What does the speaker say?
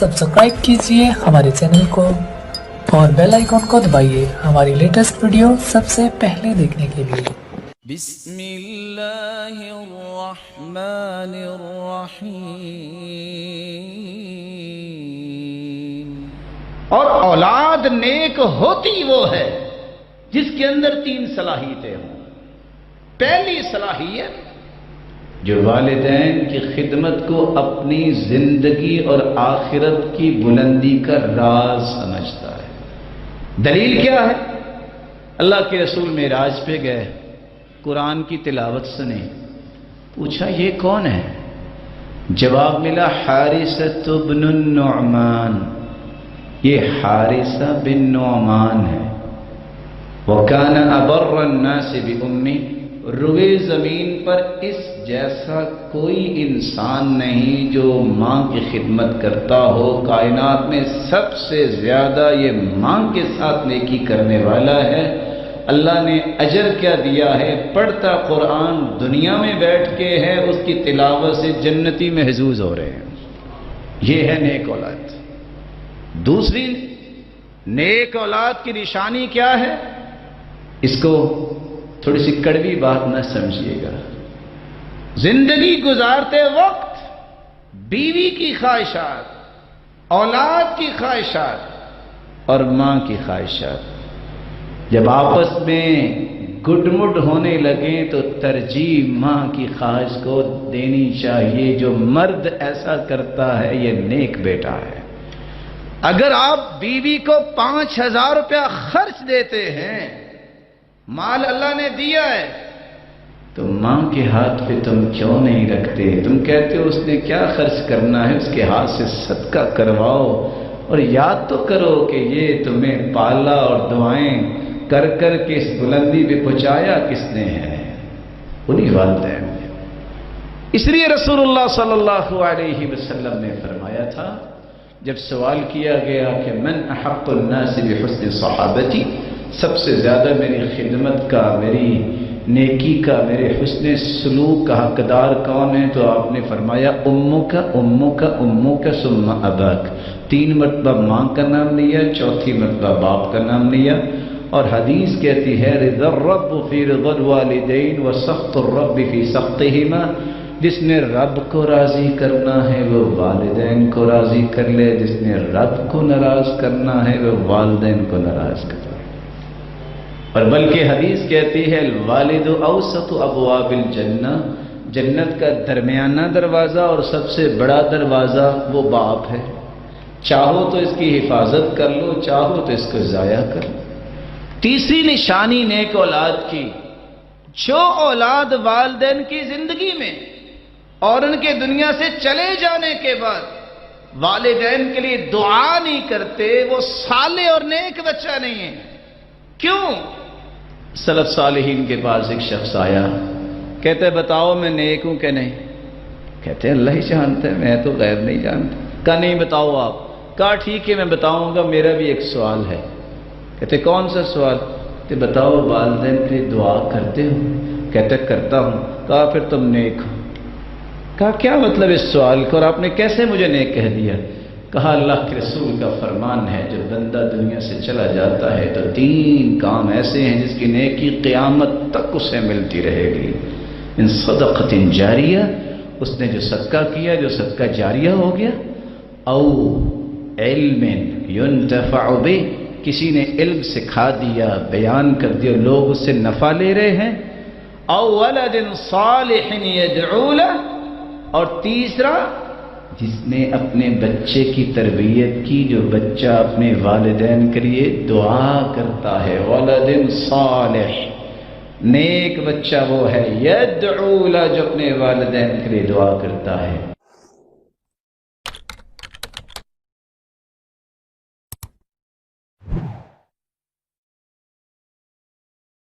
Subscribe कीजिए हमारे channel को और बेल आइकॉन को दबाइए हमारी लेटेस्ट वीडियो सबसे पहले देखने के लिए। बिस्मिल्लाहिर्रहमानिर्रहीम। और औलाद नेक होती वो है जिसके अंदर 3 सलाहियतें हों। पहली सलाहियत, जो वालिदैन की खिदमत को अपनी जिंदगी और आखिरत की बुलंदी का राज समझता है। दलील क्या है? अल्लाह के रसूल मेराज पे गए, कुरान की तिलावत सुने, पूछा ये कौन है? जवाब मिला हारिसा बिन नुअमान, ये हारिसा बिन नुअमान है। वकान अबर्रन नास बि उम्मी, रुए जमीन पर इस जैसा कोई इंसान नहीं जो माँ की खिदमत करता हो। कायनात में सबसे ज्यादा ये माँ के साथ नेकी करने वाला है। अल्लाह ने अजर क्या दिया है? पढ़ता कुरान दुनिया में बैठ के है, उसकी तिलावत से जन्नती महजूज हो रहे हैं। ये है नेक औलाद। दूसरी नेक औलाद की निशानी क्या है? इसको थोड़ी सी कड़वी बात न समझिएगा। जिंदगी गुजारते वक्त बीवी की ख्वाहिशात, औलाद की ख्वाहिशात और मां की ख्वाहिशात जब आपस में गुडमुड होने लगे तो तरजीह मां की ख्वाहिश को देनी चाहिए। जो मर्द ऐसा करता है ये नेक बेटा है। अगर आप बीवी को 5,000 रुपया खर्च देते हैं, माल अल्लाह ने दिया है, तो मां के हाथ पे तुम क्यों नहीं रखते? तुम कहते हो उसने क्या खर्च करना है, उसके हाथ से सदका करवाओ और याद तो करो कि ये तुम्हें पाला और दुआएं कर कर के इस बुलंदी पे पहुंचाया किसने है? उन्हीं वालिदैन ने। इसलिए रसूलुल्लाह सल्लल्लाहु अलैहि वसल्लम ने फरमाया था, जब सवाल किया गया कि मन अहक्कुन नास बिहुस्नि सहाबती, सबसे ज्यादा मेरी खिदमत का, मेरी नेकी का, मेरे हुस्ने सलूक का हकदार कौन है? तो आपने फरमाया उम्मुका उम्मुका उम्मुका सुम्मा अबाक। 3 मरतबा माँ का नाम लिया, चौथी मरतबा बाप का नाम लिया। और हदीस कहती है रिज़र रब्ब फी रिज़ल वालिदैन व सख्तुर रब्ब फी सख्तिहिमा। जिसने रब को राजी करना है वो वालिदैन को राजी कर ले, जिसने रब को नाराज करना है वो वालिदैन को नाराज कर ले। और बल्कि हदीस कहती है वालिदु औसतु अबवाबिल जन्नह, जन्नत का दरमियाना दरवाज़ा और सबसे बड़ा दरवाज़ा वो बाप है। चाहो तो इसकी हिफाजत कर लो, चाहो तो इसको ज़ाया कर लो। तीसरी निशानी नेक औलाद की, जो औलाद वालिदैन की जिंदगी में और उनके दुनिया से चले जाने के बाद वालिदैन के लिए दुआ नहीं करते, वो साले और नेक बच्चा नहीं है। क्यों? सलफ सालिहीन के पास एक शख्स आया, कहते बताओ मैं नेक हूं कि नहीं? कहते अल्लाह ही जानता है, मैं तो गैर नहीं जानता। कहा नहीं बताओ आप। कहा ठीक है मैं बताऊंगा, मेरा भी एक सवाल है। कहते कौन सा सवाल? कहते बताओ वालिदैन के लिए दुआ करते हो? कहते करता हूं। कहा फिर तुम नेक हो। कहा क्या मतलब इस सवाल का, और आपने कैसे मुझे नेक कह दिया? कहा अल्लाह के रसूल का फरमान है जब बंदा दुनिया से चला जाता है तो 3 काम ऐसे हैं जिसकी नेकी क़यामत तक उसे मिलती रहेगी। इन सदक़तिन जारिया, उसने जो सदका किया, जो सदका जारिया हो गया। औ इल्मिन युंतफ़अ बिह, किसी ने इल्म सिखा दिया, बयान कर दिया, लोग उससे नफ़ा ले रहे हैं। औ वलदिन सालिहिन यदऊ लह, और तीसरा जिसने अपने बच्चे की तरबियत की, जो बच्चा अपने वालिदैन के लिए दुआ करता है। वलदिन सालिह, नेक बच्चा वो है, यदऊ लह, जो अपने वालिदैन के लिए दुआ करता है।